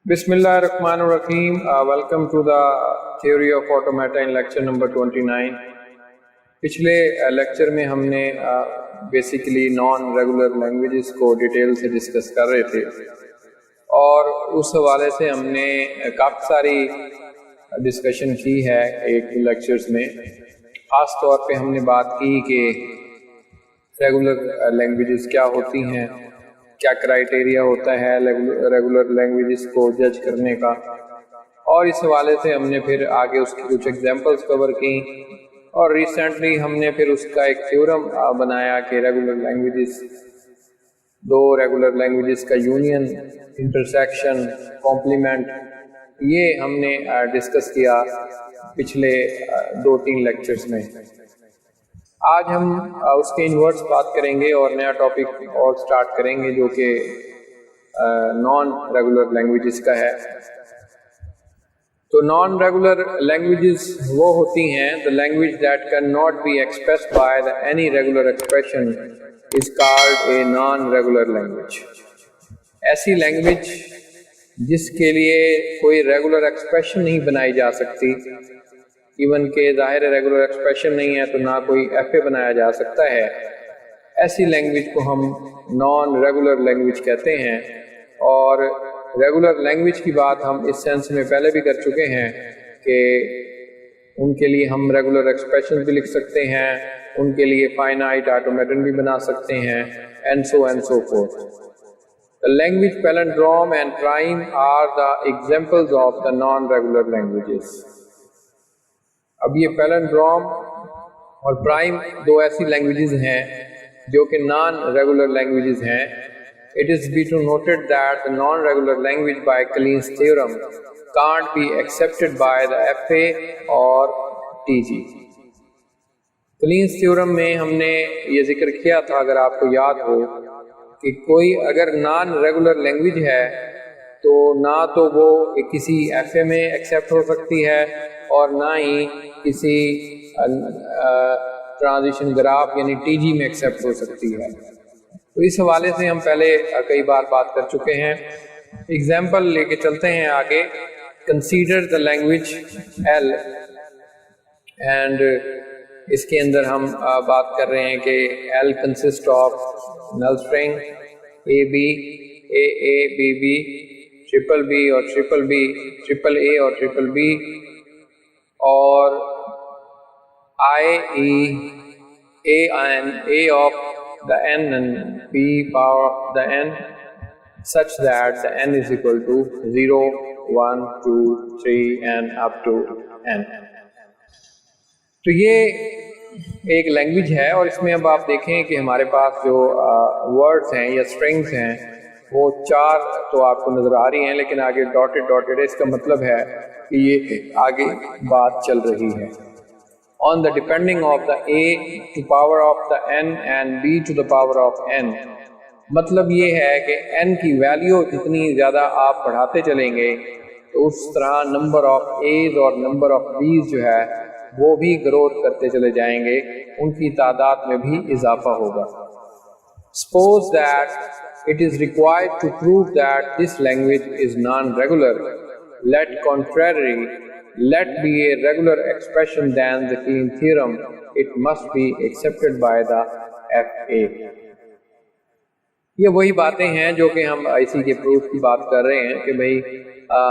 Bismillahirrahmanirrahim. Welcome to the theory of automata in lecture number 29. پچھلے lecture میں ہم نے بیسیکلی نان ریگولر لینگویجز کو ڈیٹیل سے ڈسکس کر رہے تھے اور اس حوالے سے ہم نے کافی ساری ڈسکشن کی ہے ایک لیکچرز میں. خاص طور پہ ہم نے بات کی کہ ریگولر لینگویجز کیا ہوتی ہیں، کیا کرائیٹیریا ہوتا ہے ریگولر لینگویجز کو جج کرنے کا، اور اس حوالے سے ہم نے پھر آگے اس کی کچھ ایگزامپلس کور کی. اور ریسنٹلی ہم نے پھر اس کا ایک تھیورم بنایا کہ ریگولر لینگویجز، دو ریگولر لینگویجز کا یونین، انٹرسیکشن، کمپلیمنٹ، یہ ہم نے ڈسکس کیا پچھلے 2-3 لیکچرز میں. آج ہم اس کے انورس بات کریں گے اور نیا ٹاپک اور سٹارٹ کریں گے جو کہ نان ریگولر لینگویجز کا ہے. تو نان ریگولر لینگویجز وہ ہوتی ہیں the language that cannot be expressed by any regular expression is called a non-regular language. ایسی لینگویج جس کے لیے کوئی ریگولر ایکسپریشن نہیں بنائی جا سکتی، ایون کہ ظاہر ریگولر ایکسپریشن نہیں ہے تو نہ کوئی ایف اے بنایا جا سکتا ہے، ایسی لینگویج کو ہم نان ریگولر لینگویج کہتے ہیں. اور ریگولر لینگویج کی بات ہم اس سینس میں پہلے بھی کر چکے ہیں کہ ان کے لیے ہم ریگولر ایکسپریشن بھی لکھ سکتے ہیں، ان کے لیے فائنائٹ آٹومیٹن بھی بنا سکتے ہیں، and so forth. The language palindrome and prime are the examples of the non-regular languages. اب یہ پیلنڈروم اور پرائم دو ایسی لینگویجز ہیں جو کہ نان ریگولر لینگویجز ہیں. It is be to noted that the non-regular language by Kleene theorem can't be accepted by the FA or TG. Kleene theorem میں ہم نے یہ ذکر کیا تھا، اگر آپ کو یاد ہو، کہ کوئی اگر نان ریگولر لینگویج ہے تو نہ تو وہ کسی ایف اے میں ایکسیپٹ ہو سکتی ہے اور نہ ہی کسی ٹرانزیشن گراف یعنی ٹی جی میں ایکسیپٹ ہو سکتی ہے. تو اس حوالے سے ہم پہلے کئی بار بات کر چکے ہیں. ایگزامپل لے کے چلتے ہیں آگے. Consider the language L, and اس کے اندر ہم بات کر رہے ہیں کہ L consist of null string A B, A A B B, triple B اور ٹرپل بی، ٹرپل اے اور ٹرپل بی، اور I E A N A of the n and b power of the n such that the n is equal to 0, 1, 2, 3 and up to n. تو یہ ایک language ہے اور اس میں اب آپ دیکھیں کہ ہمارے پاس جو ورڈز ہیں یا اسٹرنگز ہیں وہ 4 تو آپ کو نظر آ رہی ہیں، لیکن آگے ڈاٹڈ ہے. اس کا مطلب ہے کہ یہ آگے بات چل رہی ہے. On the depending of the a to power of the n and b to the power of n. مطلب یہ ہے کہ n کی ویلیو جتنی زیادہ آپ بڑھاتے چلیں گے تو اس طرح نمبر آف a's اور نمبر آف b's جو ہے وہ بھی گروتھ کرتے چلے جائیں گے، ان کی تعداد میں بھی اضافہ ہوگا. Suppose that it is required to prove that this language is non-regular. Let be a regular expression than the Kleene theorem. It must be accepted by the FA. یہ وہی باتیں ہیں جو کہ ہم اسی کے پروف کی بات کر رہے ہیں کہ بھئی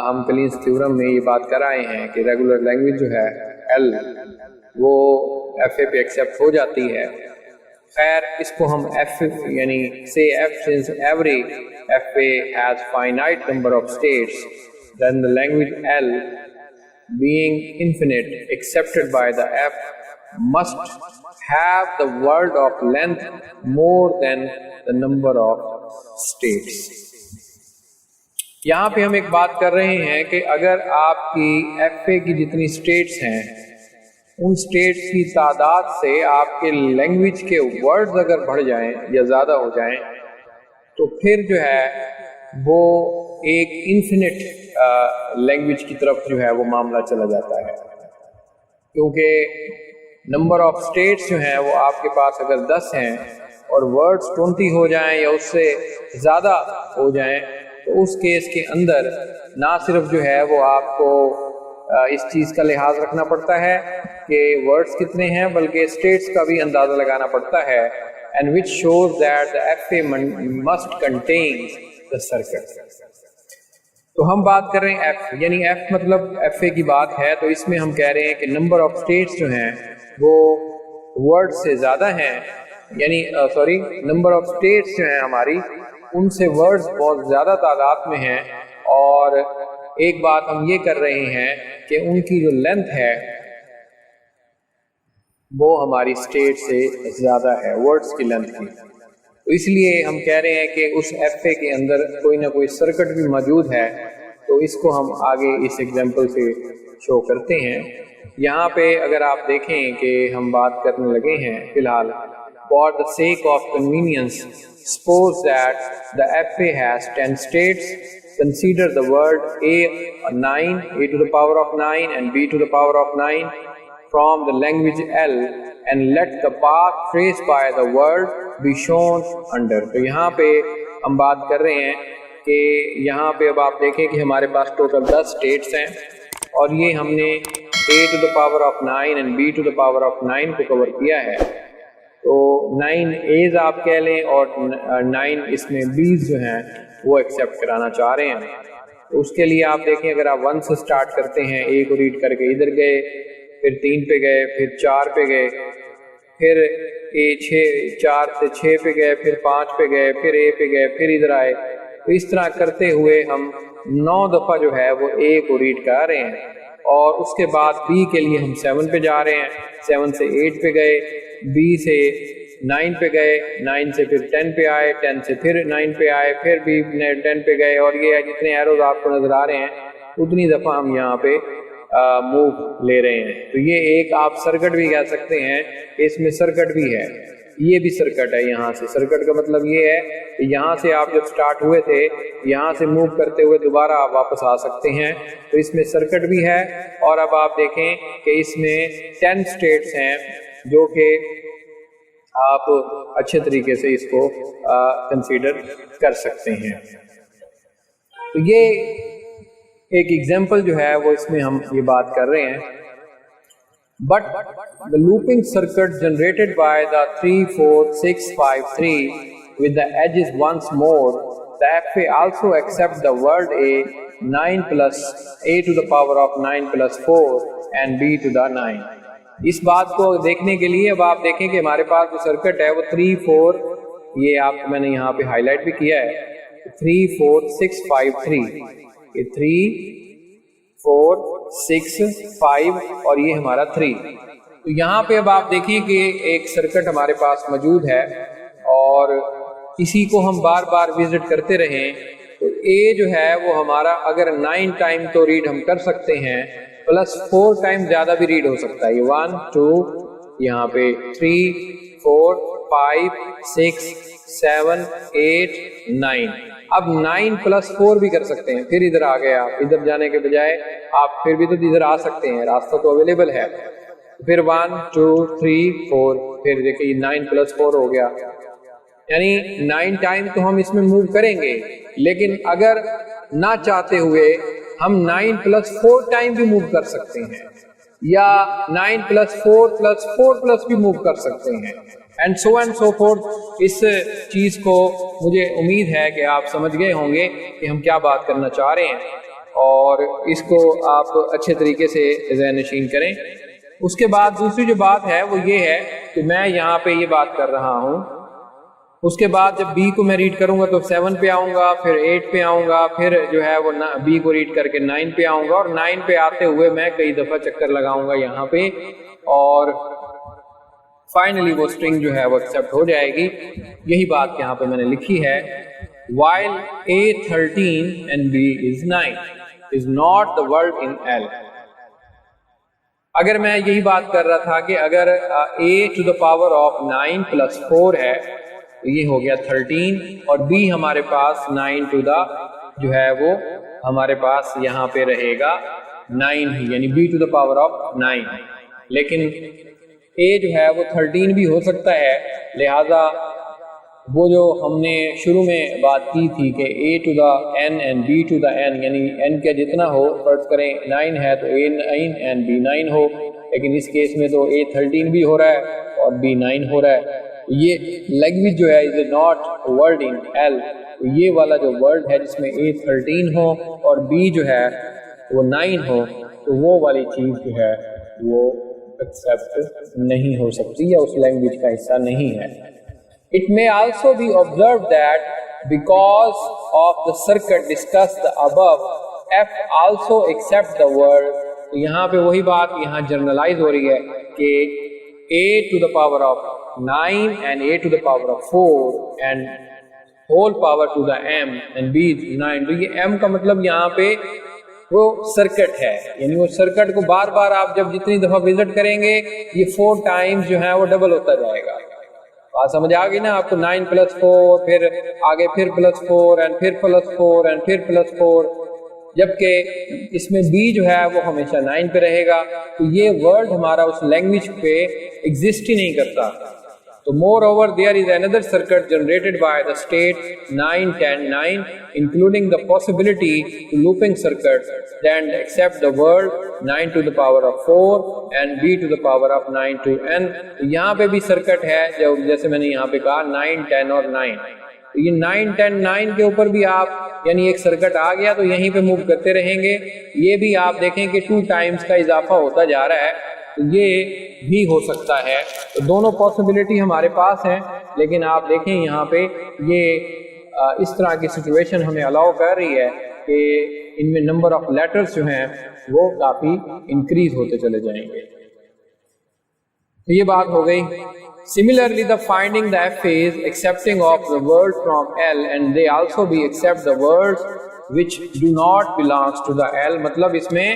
ہم کلینز تھیورم میں یہ بات کر آئے ہیں کہ ریگولر لینگویج جو ہے ایل وہ ایف اے پہ ایکسیپٹ ہو جاتی ہے. خیر اس کو ہم ایف یعنی say F since every FA has finite number of states, then the language L being infinite accepted by the F must have the word of length more than the number of states. یہاں پہ ہم ایک بات کر رہے ہیں کہ اگر آپ کی ایف اے کی جتنی اسٹیٹس ہیں ان اسٹیٹس کی تعداد سے آپ کے لینگویج کے ورڈز اگر بڑھ جائیں یا زیادہ ہو جائیں تو پھر جو ہے وہ ایک انفینٹ لینگویج کی طرف جو ہے وہ معاملہ چلا جاتا ہے، کیونکہ نمبر آف اسٹیٹس جو ہیں وہ آپ کے پاس اگر 10 ہیں اور ورڈز 20 ہو جائیں یا اس سے زیادہ ہو جائیں تو اس کیس کے اندر نہ صرف جو ہے وہ آپ کو اس چیز کا لحاظ رکھنا پڑتا ہے کہ ورڈز کتنے ہیں، بلکہ اسٹیٹس کا بھی اندازہ لگانا پڑتا ہے، and which shows that the FA must contain the circuit. تو ہم بات کر رہے ہیں ایف، یعنی ایف مطلب ایف اے کی بات ہے، تو اس میں ہم کہہ رہے ہیں کہ نمبر آف اسٹیٹس جو ہیں وہ ورڈ سے زیادہ ہیں، یعنی نمبر آف اسٹیٹس جو ہیں ہماری ان سے ورڈز بہت زیادہ تعداد میں ہیں، اور ایک بات ہم یہ کر رہے ہیں کہ ان کی جو لینتھ ہے وہ ہماری اسٹیٹ سے زیادہ ہے ورڈز کی لینتھ کی، تو اس لیے ہم کہہ رہے ہیں کہ اس ایف اے کے اندر کوئی نہ کوئی سرکٹ بھی موجود ہے، تو اس کو ہم آگے اس ایگزامپل سے شو کرتے ہیں۔ یہاں پہ اگر آپ دیکھیں کہ ہم بات کرنے لگے ہیں فی الحال for the sake of convenience, suppose that the FA has 10 states. Consider the word A 9, A to the power of 9 and B to the power of 9 from the language L, and let the path traced by the word be shown under. تو یہاں پہ ہم بات کر رہے ہیں کہ یہاں پہ اب آپ دیکھیں کہ ہمارے پاس ٹوٹل 10 اسٹیٹس ہیں، اور یہ ہم نے A to the power of 9 and B to the power of 9 کو کور کیا ہے، تو 9 A's آپ کہہ لیں اور 9 اس میں B's جو ہیں وہ ایکسیپٹ کرانا چاہ رہے ہیں۔ تو اس کے لیے آپ دیکھیں اگر آپ 1 سے سٹارٹ کرتے ہیں، A کو ریڈ کر کے ادھر گئے، پھر 3 پہ گئے، پھر 4 پہ گئے، پھر A 4 سے 6 پہ گئے، پھر 5 پہ گئے، پھر A پہ گئے، پھر ادھر آئے، تو اس طرح کرتے ہوئے ہم 9 دفعہ جو ہے وہ A کو ریڈ کر رہے ہیں، اور اس کے بعد B کے لیے ہم 7 پہ جا رہے ہیں، 7 سے 8 پہ گئے، B سے 9 پہ گئے، 9 سے پھر 10 پہ آئے، 10 سے پھر 9 پہ آئے، پھر بھی 10 پہ گئے، اور یہ جتنے ایروز آپ کو نظر آ رہے ہیں اتنی دفعہ ہم یہاں پہ موو لے رہے ہیں۔ تو یہ ایک آپ سرکٹ بھی کہہ سکتے ہیں کہ اس میں سرکٹ بھی ہے، یہ بھی سرکٹ ہے۔ یہاں سے سرکٹ کا مطلب یہ ہے کہ یہاں سے آپ جب سٹارٹ ہوئے تھے یہاں سے موو کرتے ہوئے دوبارہ آپ واپس آ سکتے ہیں، تو اس میں سرکٹ بھی ہے۔ اور اب آپ دیکھیں کہ اس میں 10 اسٹیٹس ہیں جو کہ آپ اچھے طریقے سے اس کو کنسیڈر کر سکتے ہیں۔ تو یہ ایک ایگزامپل جو ہے وہ اس میں ہم یہ بات کر رہے ہیں، but the looping circuit generated by the 3, 4, 6, 5, 3 with the edges once more, the FA also accept the word A 9 plus A to the power of 9 plus 4 and B to the 9۔ اس بات کو دیکھنے کے لیے اب آپ دیکھیں کہ ہمارے پاس جو سرکٹ ہے وہ 3، 4، یہ آپ کو میں نے یہاں پہ ہائی لائٹ بھی کیا ہے، 3، 4، 6، 5، 3، یہ 3، 4، 6، 5 اور یہ ہمارا 3۔ تو یہاں پہ اب آپ دیکھیں کہ ایک سرکٹ ہمارے پاس موجود ہے، اور اسی کو ہم بار بار وزٹ کرتے رہیں تو A جو ہے وہ ہمارا اگر 9 ٹائم تو ریڈ ہم کر سکتے ہیں، پلس 4 ٹائم زیادہ بھی ریڈ ہو سکتا ہے، یہ 1، 2، یہاں پہ 3، 4، 5، 6، 7، 8، 9۔ اب 9 + 4 بھی کر سکتے ہیں، پھر ادھر آ گئے، آپ ادھر جانے کے بجائے آپ پھر بھی تو ادھر آ سکتے ہیں، راستہ تو اویلیبل ہے۔ پھر 1، 2، 3، 4، پھر دیکھیے 9 + 4 ہو گیا، یعنی 9 ٹائم تو ہم اس میں موو کریں گے، لیکن اگر نہ چاہتے ہوئے ہم 9 + 4 ٹائم بھی موو کر سکتے ہیں، یا 9 + 4 + 4+ بھی موو کر سکتے ہیں، اینڈ سو فورتھ۔ اس چیز کو مجھے امید ہے کہ آپ سمجھ گئے ہوں گے کہ ہم کیا بات کرنا چاہ رہے ہیں، اور اس کو آپ اچھے طریقے سے ذہن نشین کریں۔ اس کے بعد دوسری جو بات ہے وہ یہ ہے کہ میں یہاں پہ یہ بات کر رہا ہوں، اس کے بعد جب B کو میں ریڈ کروں گا تو 7 پہ آؤں گا، پھر 8 پہ آؤں گا، پھر جو ہے وہ B کو ریڈ کر کے 9 پہ آؤں گا، اور 9 پہ آتے ہوئے میں کئی دفعہ چکر لگاؤں گا یہاں پہ، اور فائنلی وہ اسٹرنگ جو ہے وہ ایکسیپٹ ہو جائے گی۔ یہی بات یہاں پہ میں نے لکھی ہے، while A 13 and B is 9 is not the word in L۔ اگر میں یہی بات کر رہا تھا کہ اگر A to the power of 9 + 4 ہے تو یہ ہو گیا 13، اور B ہمارے پاس 9 to the جو ہے وہ ہمارے پاس یہاں پہ رہے گا 9 ہی، یعنی B to the power of 9، لیکن A جو ہے وہ 13 بھی ہو سکتا ہے، لہذا وہ جو ہم نے شروع میں بات کی تھی کہ a to the n and b to the n یعنی n کا جتنا ہو، فرض کریں 9 ہے تو a 9 and b 9 ہو، لیکن اس کیس میں تو a 13 بھی ہو رہا ہے اور b 9 ہو رہا ہے. یہ لینگویج جو ہے is not word in L، یہ والا جو ورڈ ہے جس میں a 13 ہو اور b جو ہے وہ 9 ہو، تو وہ والی چیز جو ہے وہ ایکسیپٹ نہیں ہو سکتی یا اس لینگویج کا حصہ نہیں ہے. It may also be observed that because of the circuit discussed above, F also accepts the word. تو یہاں پہ وہی بات یہاں جنرلائز ہو رہی ہے کہ a to the power of 9 and a to the power of 4 and whole power to the m and b 9. تو یہ m کا مطلب یہاں پہ وہ سرکٹ ہے، یعنی وہ سرکٹ کو بار بار آپ جب جتنی دفعہ وزٹ کریں گے یہ 4 ٹائمز جو ہیں وہ ڈبل ہوتا جائے گا. بات سمجھ آ گئی نا آپ کو؟ 9 + 4 پھر آگے پھر +4 اینڈ پھر +4 اینڈ پھر +4، جبکہ اس میں b جو ہے وہ ہمیشہ 9 پہ رہے گا. تو یہ ورڈ ہمارا اس لینگویج پہ ایگزسٹ ہی نہیں کرتا. تو مور over there is another circuit generated by the state 9 10 9 including the possibility to looping circuit then accept the word 9 to the power of 4 and b to the power of 9 to n. یہاں پہ بھی circuit ہے جو جیسے میں نے یہاں پہ کہا 9 10 اور 9. یہ 9 10 9 کے اوپر بھی آپ یعنی ایک سرکٹ آ گیا تو یہیں پہ موو کرتے رہیں گے. یہ بھی آپ دیکھیں کہ 2 ٹائمز کا اضافہ ہوتا جا رہا ہے، تو یہ بھی ہو سکتا ہے. تو دونوں پاسبلٹی ہمارے پاس ہیں، لیکن آپ دیکھیں یہاں پہ یہ اس طرح کی سچویشن ہمیں الاؤ کر رہی ہے کہ ان میں نمبر آف لیٹرز جو ہیں وہ کافی انکریز ہوتے چلے جائیں گے. تو یہ بات ہو گئی. Similarly, the finding the F is accepting of the word from L and they also be accept the words which do not belongs to the L. مطلب اس میں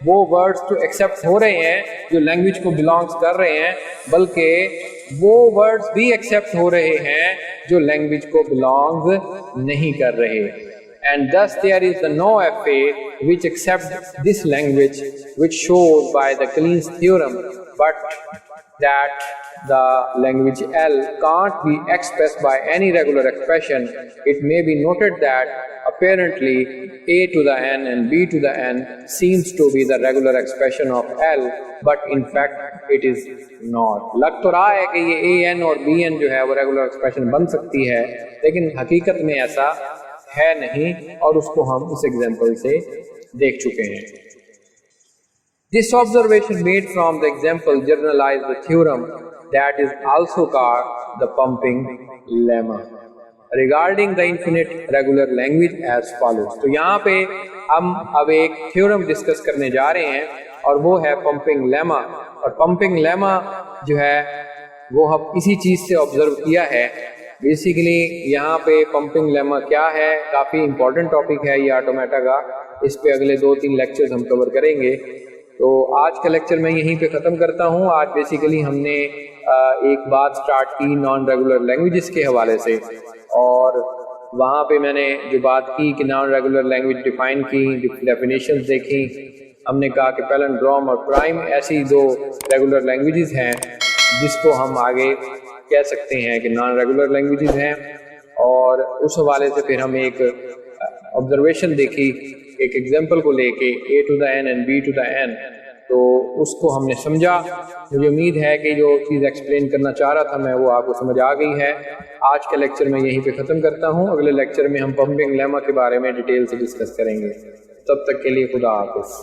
وہ words تو accept ہو رہے ہیں جو لینگویج کو belongs کر رہے ہیں، بلکہ وہ words بھی accept ہو رہے ہیں جو لینگویج کو belongs نہیں کر رہے. And thus there is the no FA which accepts this language, which shows by the Kleen's theorem, but that the language L can't be expressed by any regular expression. It may be noted that apparently a to the n and b to the n seems to be the regular expression of L, but in fact it is not. لگ تو رہا ہے کہ یہ a n اور b n جو ہے وہ ریگولر ایکسپریشن بن سکتی ہے، لیکن حقیقت میں ایسا ہے نہیں، اور اس کو ہم اس ایگزامپل سے دیکھ چکے ہیں. This observation made from the example generalized the theorem that is also called the pumping lemma regarding the infinite regular language as follows. تو یہاں پہ ہم اب ایک تھیورم ڈسکس کرنے جا رہے ہیں اور وہ ہے پمپنگ لیما. اور پمپنگ لیما جو ہے وہ ہم اسی چیز سے آبزرو کیا ہے. بیسیکلی یہاں پہ پمپنگ لیما کیا ہے، کافی امپورٹنٹ ٹاپک ہے یہ آٹومیٹا کا. اس پہ اگلے 2-3 لیکچرز ہم کور کریں گے. تو آج کا لیکچر میں یہیں پہ ختم کرتا ہوں. آج بیسیکلی ہم نے ایک بات سٹارٹ کی نان ریگولر لینگویجز کے حوالے سے، اور وہاں پہ میں نے جو بات کی کہ نان ریگولر لینگویج ڈیفائن کی، ڈیفینیشنز دیکھی. ہم نے کہا کہ پیلنڈروم اور پرائم ایسی 2 ریگولر لینگویجز ہیں جس کو ہم آگے کہہ سکتے ہیں کہ نان ریگولر لینگویجز ہیں. اور اس حوالے سے پھر ہم ایک آبزرویشن دیکھی ایک ایگزامپل کو لے کے a to the n and b to the n. تو اس کو ہم نے سمجھا. مجھے امید ہے کہ جو چیز ایکسپلین کرنا چاہ رہا تھا میں وہ آپ کو سمجھ آ گئی ہے. آج کا لیکچر میں یہیں پہ ختم کرتا ہوں. اگلے لیکچر میں ہم پمپنگ لیما کے بارے میں ڈیٹیل سے ڈسکس کریں گے. تب تک کے لیے خدا حافظ.